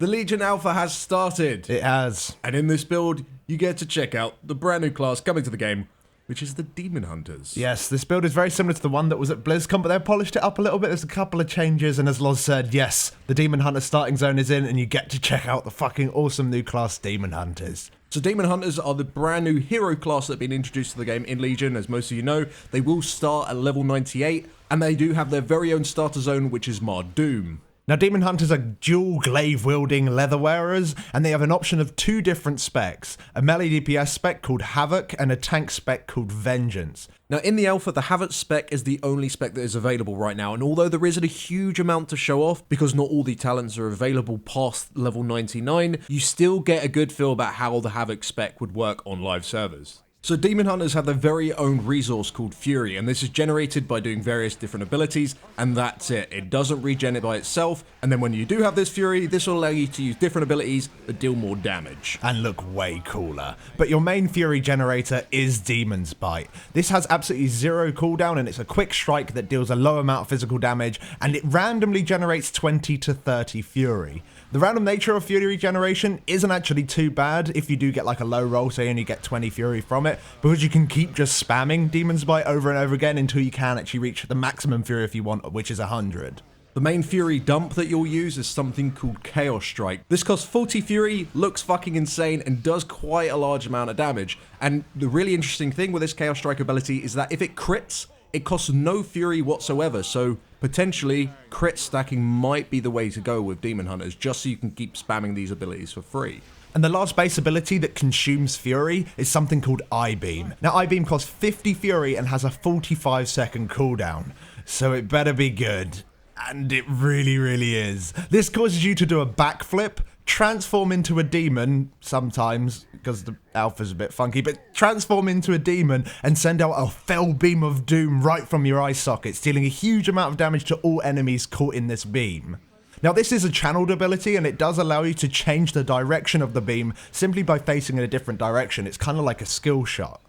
The Legion Alpha has started. It has. And in this build, you get to check out the brand new class coming to the game, which is the Demon Hunters. Yes, this build is very similar to the one that was at BlizzCon, but they've polished it up a little bit. There's a couple of changes, and as Loz said, yes, the Demon Hunter starting zone is in, and you get to check out the fucking awesome new class Demon Hunters. So Demon Hunters are the brand new hero class that have been introduced to the game in Legion. As most of you know, they will start at level 98, and they do have their very own starter zone, which is Mardum. Now, Demon Hunters are dual glaive-wielding leather wearers, and they have an option of two different specs, a melee DPS spec called Havoc and a tank spec called Vengeance. Now, in the alpha, the Havoc spec is the only spec that is available right now, and although there isn't a huge amount to show off, because not all the talents are available past level 99, you still get a good feel about how the Havoc spec would work on live servers. So Demon Hunters have their very own resource called Fury, and this is generated by doing various different abilities, and that's it. It doesn't regen it by itself, and then when you do have this Fury, this will allow you to use different abilities that deal more damage. And look way cooler. But your main Fury generator is Demon's Bite. This has absolutely zero cooldown, and it's a quick strike that deals a low amount of physical damage, and it randomly generates 20 to 30 Fury. The random nature of Fury generation isn't actually too bad if you do get like a low roll, so you only get 20 Fury from it, because you can keep just spamming Demon's Bite over and over again until you can actually reach the maximum Fury if you want, which is 100. The main Fury dump that you'll use is something called Chaos Strike. This costs 40 Fury, looks fucking insane, and does quite a large amount of damage. And the really interesting thing with this Chaos Strike ability is that if it crits, it costs no Fury whatsoever, so potentially crit stacking might be the way to go with Demon Hunters, just so you can keep spamming these abilities for free. And the last base ability that consumes Fury is something called I-Beam. Now, I-Beam costs 50 Fury and has a 45-second cooldown, so it better be good. And it really, really is. This causes you to do a backflip, transform into a demon, sometimes, because the alpha's a bit funky, but transform into a demon and send out a fell beam of doom right from your eye sockets, dealing a huge amount of damage to all enemies caught in this beam. Now, this is a channeled ability, and it does allow you to change the direction of the beam simply by facing in a different direction. It's kind of like a skill shot.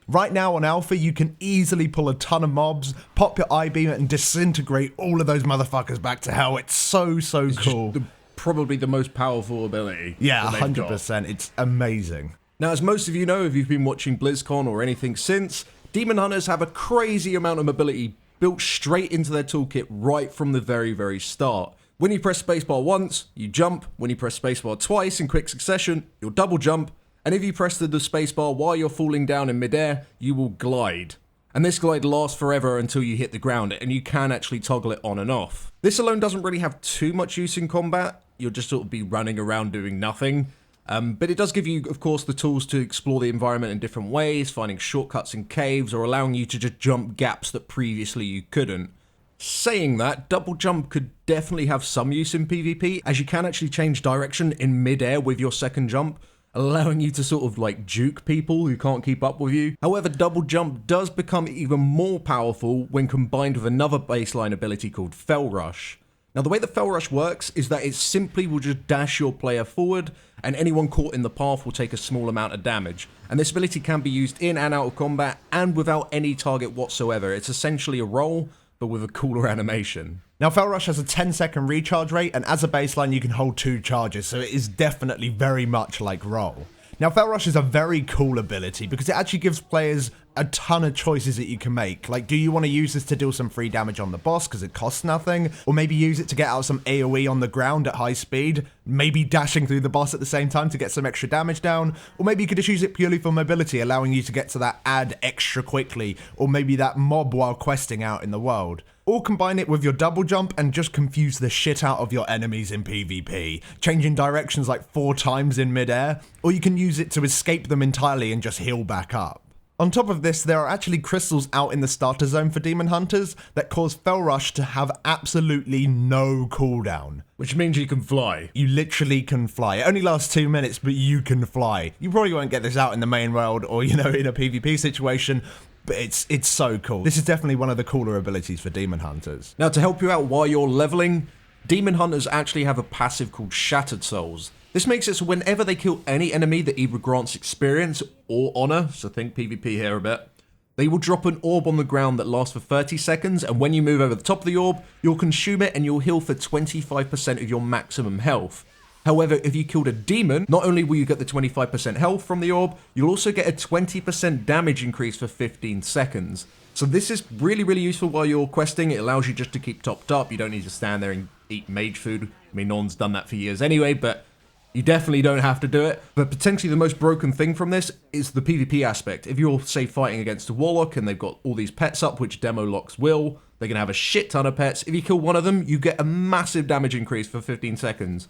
Right now on Alpha, you can easily pull a ton of mobs, pop your I-Beam and disintegrate all of those motherfuckers back to hell. It's so cool. Probably the most powerful ability. Yeah, 100%. It's amazing. Now, as most of you know, if you've been watching BlizzCon or anything since, Demon Hunters have a crazy amount of mobility built straight into their toolkit right from the very, very start. When you press spacebar once, you jump. When you press spacebar twice in quick succession, you'll double jump. And if you press the spacebar while you're falling down in midair, you will glide. And this glide lasts forever until you hit the ground, and you can actually toggle it on and off. This alone doesn't really have too much use in combat. You'll just sort of be running around doing nothing. But it does give you, of course, the tools to explore the environment in different ways, finding shortcuts in caves, or allowing you to just jump gaps that previously you couldn't. Saying that, double jump could definitely have some use in PvP, as you can actually change direction in midair with your second jump, allowing you to sort of like juke people who can't keep up with you. However, double jump does become even more powerful when combined with another baseline ability called Fell Rush. Now, the way that Fell Rush works is that it simply will just dash your player forward, and anyone caught in the path will take a small amount of damage. And this ability can be used in and out of combat and without any target whatsoever. It's essentially a roll, but with a cooler animation. Now, Fell Rush has a 10-second recharge rate, and as a baseline, you can hold 2 charges, so it is definitely very much like Roll. Now, Fell Rush is a very cool ability because it actually gives players a ton of choices that you can make. Like, do you want to use this to deal some free damage on the boss because it costs nothing? Or maybe use it to get out some AoE on the ground at high speed? Maybe dashing through the boss at the same time to get some extra damage down? Or maybe you could just use it purely for mobility, allowing you to get to that ad extra quickly, or maybe that mob while questing out in the world. Or combine it with your double jump and just confuse the shit out of your enemies in PvP, changing directions like 4 times in midair, or you can use it to escape them entirely and just heal back up. On top of this, there are actually crystals out in the starter zone for Demon Hunters that cause Fell Rush to have absolutely no cooldown. Which means you can fly. You literally can fly. It only lasts 2 minutes, but you can fly. You probably won't get this out in the main world or, in a PvP situation, but it's so cool. This is definitely one of the cooler abilities for Demon Hunters. Now, to help you out while you're leveling, Demon Hunters actually have a passive called Shattered Souls. This makes it so whenever they kill any enemy that either grants experience or honor, so think PvP here a bit, they will drop an orb on the ground that lasts for 30 seconds, and when you move over the top of the orb, you'll consume it and you'll heal for 25% of your maximum health. However, if you killed a demon, not only will you get the 25% health from the orb, you'll also get a 20% damage increase for 15 seconds. So this is really, really useful while you're questing. It allows you just to keep topped up. You don't need to stand there and eat mage food. I mean, no one's done that for years anyway, but you definitely don't have to do it. But potentially the most broken thing from this is the PvP aspect. If you're, say, fighting against a warlock and they've got all these pets up, which demo locks will, they're going to have a shit ton of pets. If you kill one of them, you get a massive damage increase for 15 seconds.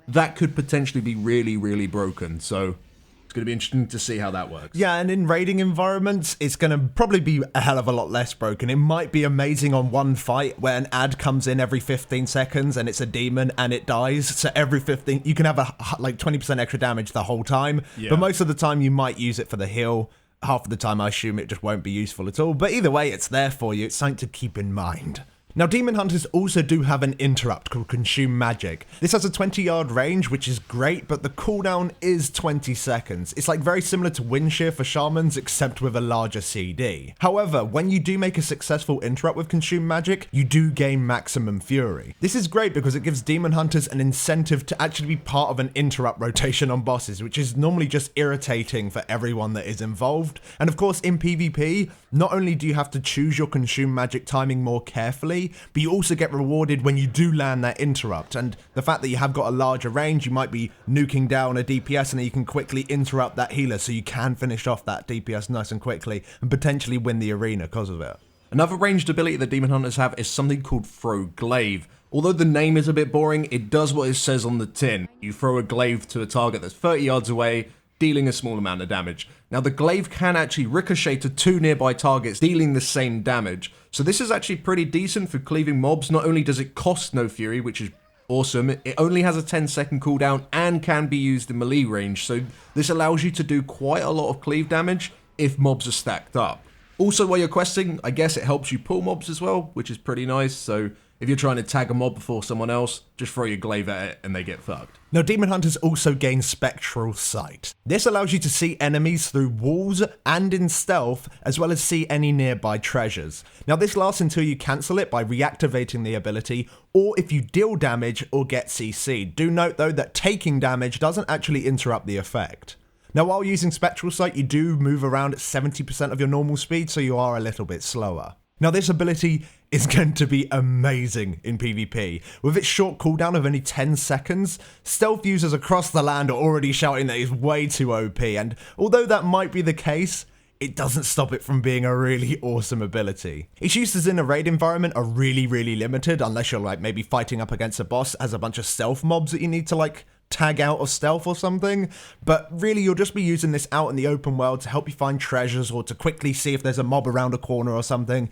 That could potentially be really, really broken. So it's going to be interesting to see how that works. Yeah, and in raiding environments, it's going to probably be a hell of a lot less broken. It might be amazing on one fight where an ad comes in every 15 seconds and it's a demon and it dies. So every 15, you can have like 20% extra damage the whole time. Yeah. But most of the time you might use it for the heal. Half of the time I assume it just won't be useful at all. But either way, it's there for you. It's something to keep in mind. Now, Demon Hunters also do have an interrupt called Consume Magic. This has a 20-yard range, which is great, but the cooldown is 20 seconds. It's like very similar to Windshear for Shamans, except with a larger CD. However, when you do make a successful interrupt with Consume Magic, you do gain Maximum Fury. This is great because it gives Demon Hunters an incentive to actually be part of an interrupt rotation on bosses, which is normally just irritating for everyone that is involved. And of course, in PvP, not only do you have to choose your Consume Magic timing more carefully, but you also get rewarded when you do land that interrupt. And the fact that you have got a larger range, you might be nuking down a DPS and then you can quickly interrupt that healer so you can finish off that DPS nice and quickly and potentially win the arena because of it. Another ranged ability that Demon Hunters have is something called Throw Glaive. Although the name is a bit boring, it does what it says on the tin. You throw a glaive to a target that's 30 yards away, dealing a small amount of damage. Now the glaive can actually ricochet to 2 nearby targets, dealing the same damage. So this is actually pretty decent for cleaving mobs. Not only does it cost no fury, which is awesome, it only has a 10-second cooldown and can be used in melee range. So this allows you to do quite a lot of cleave damage if mobs are stacked up. Also, while you're questing, I guess it helps you pull mobs as well, which is pretty nice. So if you're trying to tag a mob before someone else, just throw your glaive at it and they get fucked. Now, Demon Hunters also gain Spectral Sight. This allows you to see enemies through walls and in stealth, as well as see any nearby treasures. Now, this lasts until you cancel it by reactivating the ability, or if you deal damage or get CC'd. Do note, though, that taking damage doesn't actually interrupt the effect. Now, while using Spectral Sight, you do move around at 70% of your normal speed, so you are a little bit slower. Now, this ability is going to be amazing in PvP. With its short cooldown of only 10 seconds, stealth users across the land are already shouting that it's way too OP, and although that might be the case, it doesn't stop it from being a really awesome ability. Its uses in a raid environment are really, really limited, unless you're like maybe fighting up against a boss as a bunch of stealth mobs that you need to like tag out of stealth or something, but really you'll just be using this out in the open world to help you find treasures or to quickly see if there's a mob around a corner or something.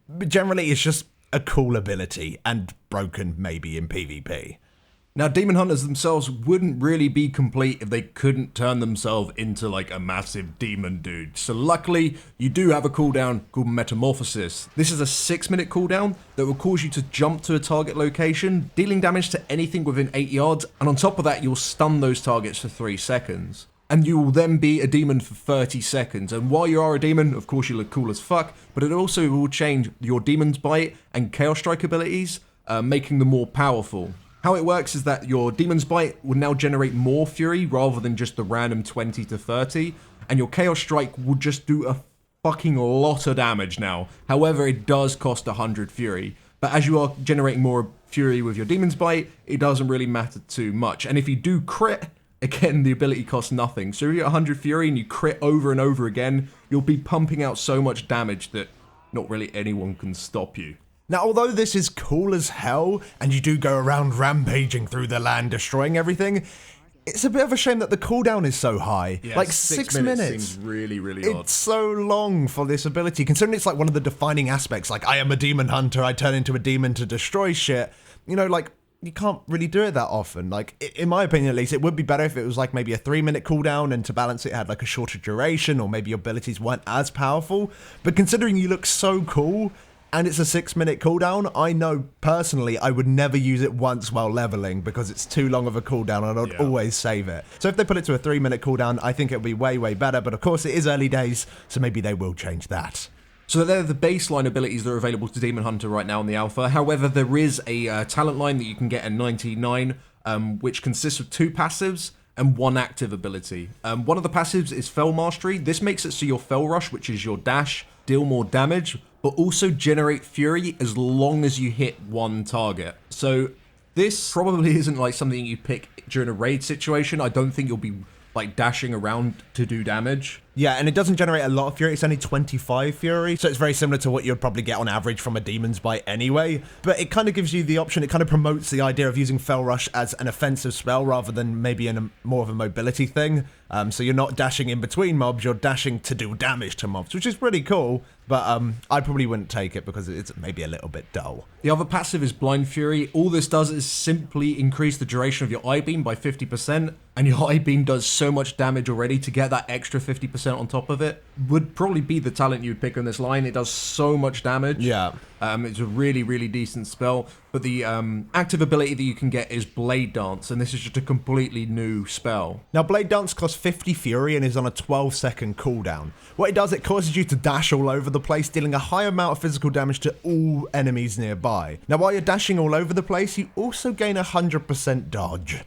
But generally it's just a cool ability and broken maybe in PvP. Now, Demon Hunters themselves wouldn't really be complete if they couldn't turn themselves into like a massive demon dude. So luckily, you do have a cooldown called Metamorphosis. This is a 6-minute cooldown that will cause you to jump to a target location, dealing damage to anything within 8 yards, and on top of that, you'll stun those targets for 3 seconds. And you will then be a demon for 30 seconds. And while you are a demon, of course you look cool as fuck, but it also will change your Demon's Bite and Chaos Strike abilities, making them more powerful. How it works is that your Demon's Bite will now generate more fury rather than just the random 20 to 30, and your Chaos Strike will just do a fucking lot of damage now. However, it does cost 100 fury, but as you are generating more fury with your Demon's Bite, it doesn't really matter too much. And if you do crit, again, the ability costs nothing. So if you get 100 fury and you crit over and over again, you'll be pumping out so much damage that not really anyone can stop you. Now, although this is cool as hell, and you do go around rampaging through the land, destroying everything, it's a bit of a shame that the cooldown is so high. Yeah, like 6 minutes. Seems really, really odd. It's so long for this ability, considering it's like one of the defining aspects. Like, I am a demon hunter, I turn into a demon to destroy shit. You know, like, you can't really do it that often. Like, in my opinion at least, it would be better if it was like maybe a 3-minute cooldown, and to balance it had like a shorter duration, or maybe your abilities weren't as powerful. But considering you look so cool, and it's a 6-minute cooldown, I know personally I would never use it once while leveling because it's too long of a cooldown and I'd always save it. So if they put it to a 3-minute cooldown, I think it'll be way, way better. But of course it is early days, so maybe they will change that. So they're the baseline abilities that are available to Demon Hunter right now in the alpha. However, there is a talent line that you can get at 99 which consists of 2 passives and 1 active ability. One of the passives is Fel Mastery. This makes it so your Fel Rush, which is your dash, deal more damage, but also generate Fury as long as you hit 1 target. So this probably isn't like something you pick during a raid situation. I don't think you'll be like dashing around to do damage. Yeah, and it doesn't generate a lot of Fury. It's only 25 Fury, so it's very similar to what you'd probably get on average from a Demon's Bite anyway. But it kind of gives you the option, it kind of promotes the idea of using Fel Rush as an offensive spell rather than maybe more of a mobility thing. So you're not dashing in between mobs, you're dashing to do damage to mobs, which is pretty cool. But I probably wouldn't take it because it's maybe a little bit dull. The other passive is Blind Fury. All this does is simply increase the duration of your I-Beam by 50%, and your I-Beam does so much damage already. To get that extra 50% on top of it would probably be the talent you'd pick on this line. It does so much damage. Yeah. It's a really, really decent spell. But the active ability that you can get is Blade Dance, and this is just a completely new spell. Now, Blade Dance costs 50 Fury and is on a 12-second cooldown. What it does, it causes you to dash all over the place, dealing a high amount of physical damage to all enemies nearby. Now, while you're dashing all over the place, you also gain 100% dodge.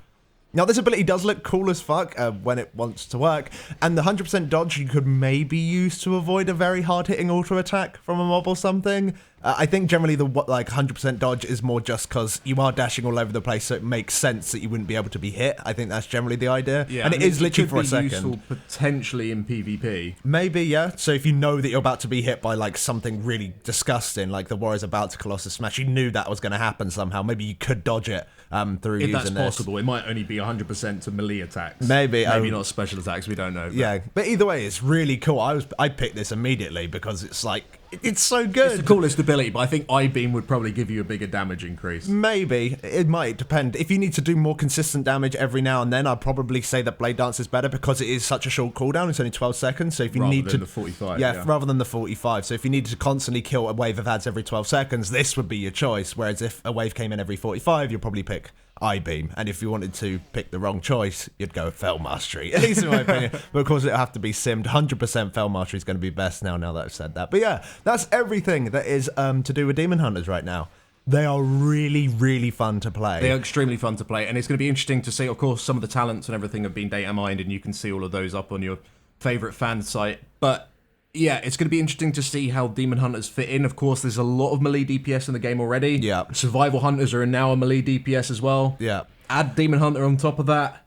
Now, this ability does look cool as fuck when it wants to work, and the 100% dodge you could maybe use to avoid a very hard-hitting auto attack from a mob or something. I think generally the 100% dodge is more just because you are dashing all over the place, so it makes sense that you wouldn't be able to be hit. I think that's generally the idea. Yeah, and it is literally for a second. Useful potentially in PvP. Maybe, yeah. So if you know that you're about to be hit by like something really disgusting, like the Warrior's about to Colossus Smash, you knew that was going to happen somehow. Maybe you could dodge it through using this. If that's possible, it might only be 100% to melee attacks. Maybe not special attacks. We don't know. But. Yeah, but either way, it's really cool. I picked this immediately because it's like it's so good. It's the coolest ability, but I think I-Beam would probably give you a bigger damage increase. Maybe. It might depend. If you need to do more consistent damage every now and then, I'd probably say that Blade Dance is better because it is such a short cooldown. It's only 12 seconds. So if you need to... the 45. Yeah, rather than the 45. So if you needed to constantly kill a wave of ads every 12 seconds, this would be your choice. Whereas if a wave came in every 45, you'd probably pick I-Beam. And if you wanted to pick the wrong choice, you'd go Fel Mastery. At least in my opinion. But of course, it'll have to be simmed. 100% Fel Mastery is going to be best now that I've said that. But yeah, that's everything that is to do with Demon Hunters right now. They are really, really fun to play. They are extremely fun to play, and it's going to be interesting to see, of course, some of the talents and everything have been data mined, and you can see all of those up on your favorite fan site. But yeah, it's going to be interesting to see how Demon Hunters fit in. Of course, there's a lot of melee DPS in the game already. Yeah. Survival Hunters are now a melee DPS as well. Yeah. Add Demon Hunter on top of that.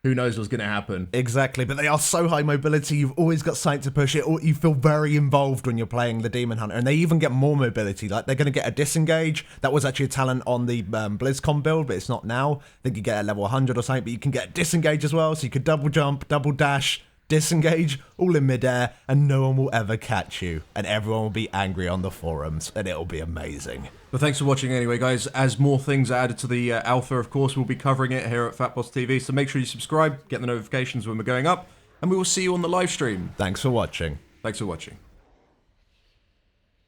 Who knows what's going to happen? Exactly, but they are so high mobility, you've always got something to push it, or you feel very involved when you're playing the Demon Hunter, and they even get more mobility, like they're going to get a Disengage. That was actually a talent on the BlizzCon build, but it's not now. I think you get a level 100 or something, but you can get a Disengage as well, so you could double jump, double dash, disengage, all in midair, and no one will ever catch you, and everyone will be angry on the forums, and it'll be amazing. But thanks for watching anyway, guys. As more things are added to the alpha, of course, we'll be covering it here at FatbossTV, so make sure you subscribe, get the notifications when we're going up, and we will see you on the live stream. Thanks for watching. Thanks for watching.